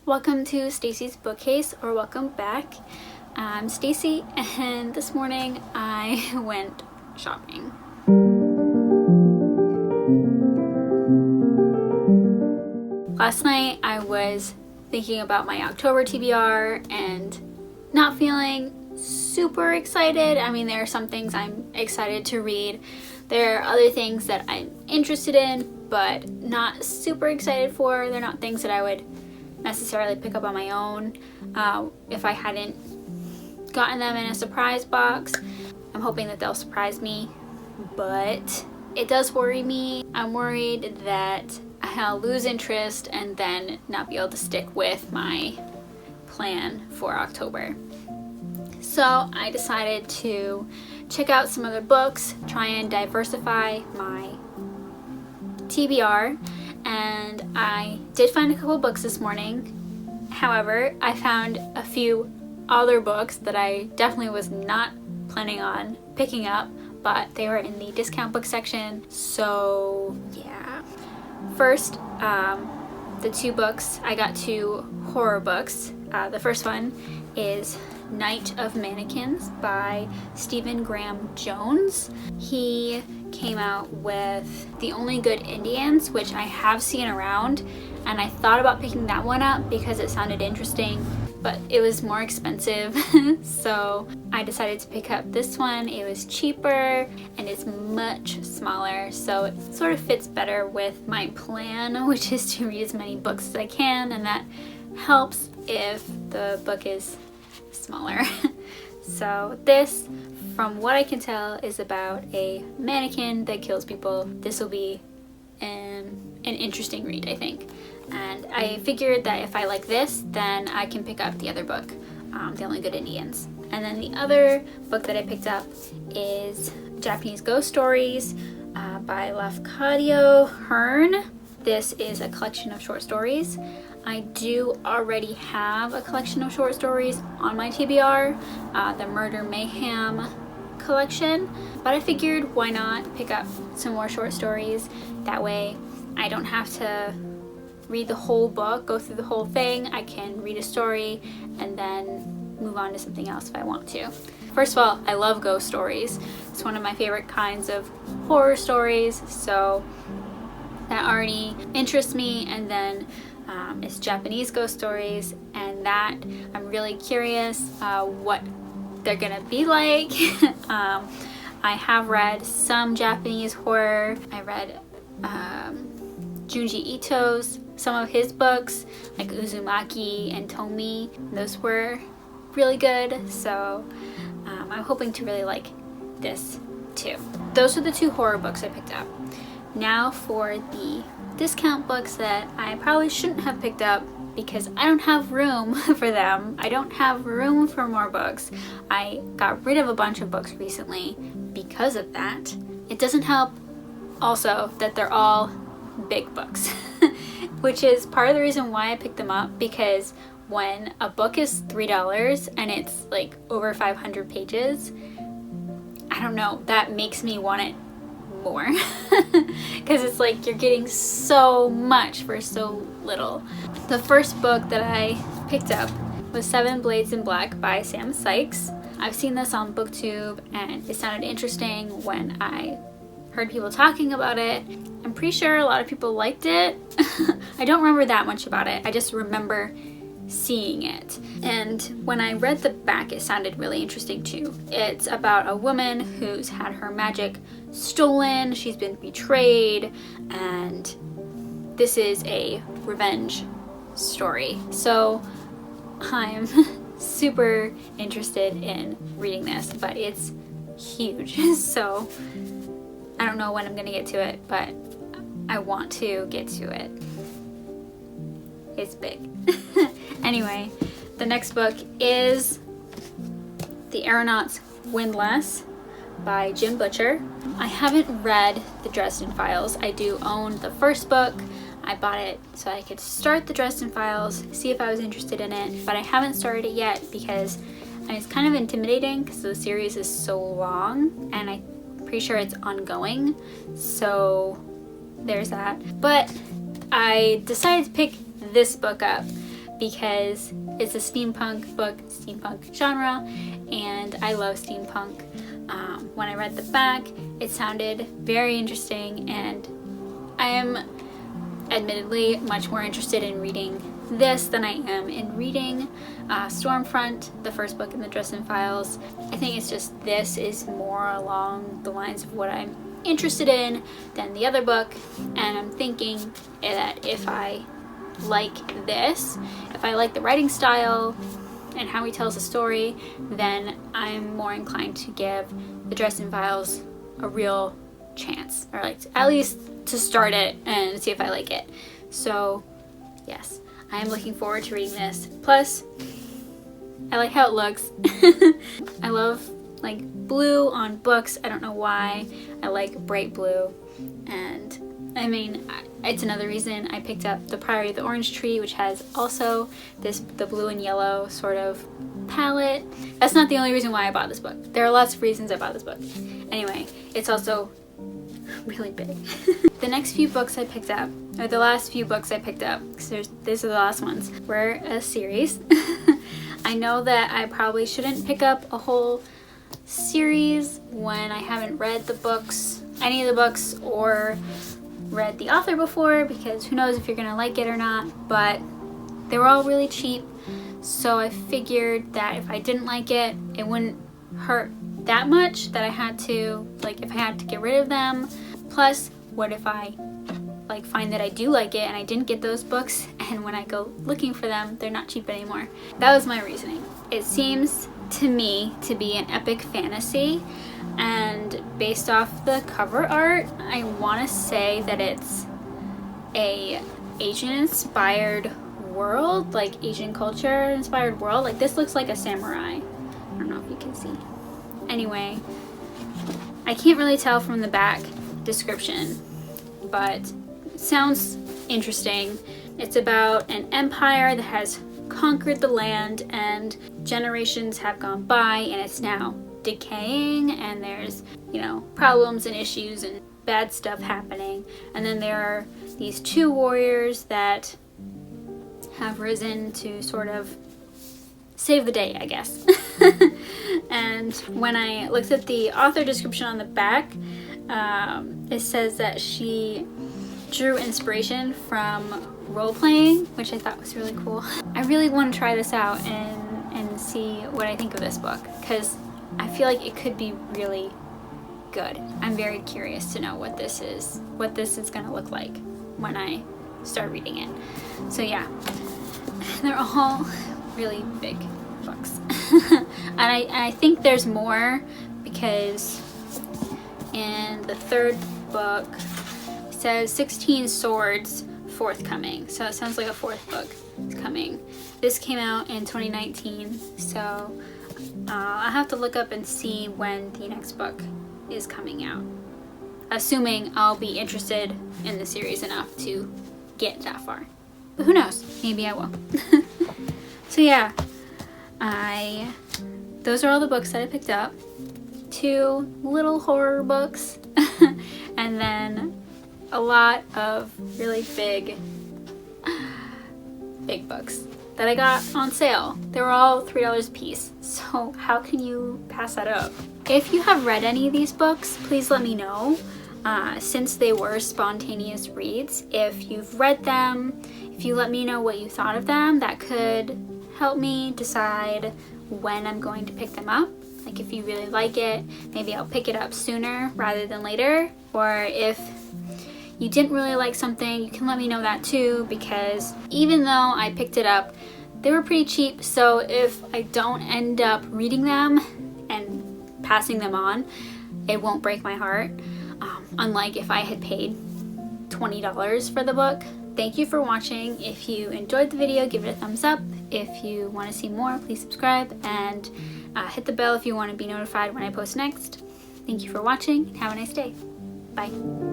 Welcome to Stacy's Bookcase, or welcome back. I'm Stacy, and this morning I went shopping. Last night I was thinking about my October TBR and not feeling super excited. I mean, there are some things I'm excited to read. There are other things that I'm interested in, but not super excited for. They're not things that I would necessarily pick up on my own if I hadn't gotten them in a surprise box. I'm hoping that they'll surprise me, but it does worry me. I'm worried that I'll lose interest and then not be able to stick with my plan for October. So I decided to check out some other books, try and diversify my TBR, and I did find a couple books this morning. However, I found a few other books that I definitely was not planning on picking up, but they were in the discount book section, so yeah. First, the two books, I got two horror books. The first one is Night of Mannequins by Stephen Graham Jones. He came out with The Only Good Indians, which I have seen around, and I thought about picking that one up because it sounded interesting, but it was more expensive. So I decided to pick up this one. It was cheaper and it's much smaller, so it sort of fits better with my plan, which is to read as many books as I can, and that helps if the book is smaller. So this, from what I can tell, is about a mannequin that kills people. This will be an interesting read, I think. And I figured that if I like this, then I can pick up the other book, The Only Good Indians. And then the other book that I picked up is Japanese Ghost Stories by Lafcadio, Hearn. This is a collection of short stories. I do already have a collection of short stories on my TBR, the Murder Mayhem collection, but I figured why not pick up some more short stories. That way I don't have to read the whole book, go through the whole thing. I can read a story and then move on to something else if I want to. First of all, I love ghost stories. It's one of my favorite kinds of horror stories, so that already interests me. And then it's Japanese ghost stories, and that I'm really curious what they're gonna be like. I have read some Japanese horror. I read Junji Ito's, some of his books, like Uzumaki and Tomi. Those were really good, so I'm hoping to really like this too. Those are the two horror books I picked up. Now for the discount books that I probably shouldn't have picked up because I don't have room for them. I don't have room for more books. I got rid of a bunch of books recently because of that. It doesn't help also that they're all big books, which is part of the reason why I picked them up, because when a book is $3 and it's like over 500 pages, I don't know, that makes me want it more because it's like you're getting so much for so little. The first book that I picked up was Seven Blades in Black by Sam Sykes. I've seen this on BookTube and it sounded interesting when I heard people talking about it. I'm pretty sure a lot of people liked it. I don't remember that much about it. I just remember seeing it. And when I read the back, it sounded really interesting too. It's about a woman who's had her magic stolen, she's been betrayed, and this is a revenge story. So I'm super interested in reading this, but it's huge. So I don't know when I'm gonna get to it, but I want to get to it. It's big. Anyway, the next book is The Aeronauts, Windlass by Jim Butcher. I haven't read the Dresden Files. I do own the first book. I bought it so I could start the Dresden Files, see if I was interested in it, but I haven't started it yet because it's kind of intimidating because the series is so long and I'm pretty sure it's ongoing, so there's that. But I decided to pick this book up because it's a steampunk book, steampunk genre, and I love steampunk. When I read the back, it sounded very interesting, and I am admittedly much more interested in reading this than I am in reading Stormfront, the first book in the Dresden Files. I think it's just this is more along the lines of what I'm interested in than the other book, and I'm thinking that if I like this, if I like the writing style and how he tells the story, then I'm more inclined to give the Dresden Files a real chance, or like at least to start it and see if I like it. So yes, I am looking forward to reading this. Plus, I like how it looks. I love like blue on books. I don't know why. I like bright blue, and I mean, it's another reason I picked up The Priory of the Orange Tree, which has also the blue and yellow sort of palette. That's not the only reason why I bought this book. There are lots of reasons I bought this book. Anyway, it's also really big. The next few books I picked up, or the last few books I picked up, because these are the last ones, were a series. I know that I probably shouldn't pick up a whole series when I haven't read the books, any of the books, or read the author before, because who knows if you're gonna like it or not, but they were all really cheap, so I figured that if I didn't like it, it wouldn't hurt that much that I had to, like, if I had to get rid of them. Plus, what if I like find that I do like it and I didn't get those books, and when I go looking for them, they're not cheap anymore. That was my reasoning. It seems to me to be an epic fantasy, and based off the cover art, I want to say that it's a Asian inspired world, like Asian culture inspired world. Like, this looks like a samurai. I don't know if you can see. Anyway, I can't really tell from the back description, but it sounds interesting. It's about an empire that has conquered the land, and generations have gone by, and it's now decaying, and there's, you know, problems and issues and bad stuff happening. And then there are these two warriors that have risen to sort of save the day, I guess. And when I looked at the author description on the back, it says that she drew inspiration from role-playing, which I thought was really cool. I really want to try this out and see what I think of this book, because I feel like it could be really good. I'm very curious to know what this is going to look like when I start reading it. So yeah, they're all really big books. and I think there's more, because in the third book it says 16 swords forthcoming, so it sounds like a fourth book is coming. This came out in 2019, so I'll have to look up and see when the next book is coming out, assuming I'll be interested in the series enough to get that far. But who knows, maybe I will. So yeah, those are all the books that I picked up. 2 little horror books, and then a lot of really big books that I got on sale. They were all $3 a piece, so how can you pass that up? If you have read any of these books, please let me know, since they were spontaneous reads. If you've read them, if you let me know what you thought of them, that could help me decide when I'm going to pick them up. Like, if you really like it, maybe I'll pick it up sooner rather than later. Or if you didn't really like something, you can let me know that too, because even though I picked it up, they were pretty cheap, so if I don't end up reading them and passing them on, it won't break my heart. Unlike if I had paid $20 for the book. Thank you for watching. If you enjoyed the video, give it a thumbs up. If you want to see more, please subscribe, and hit the bell if you want to be notified when I post next. Thank you for watching, and have a nice day. Bye.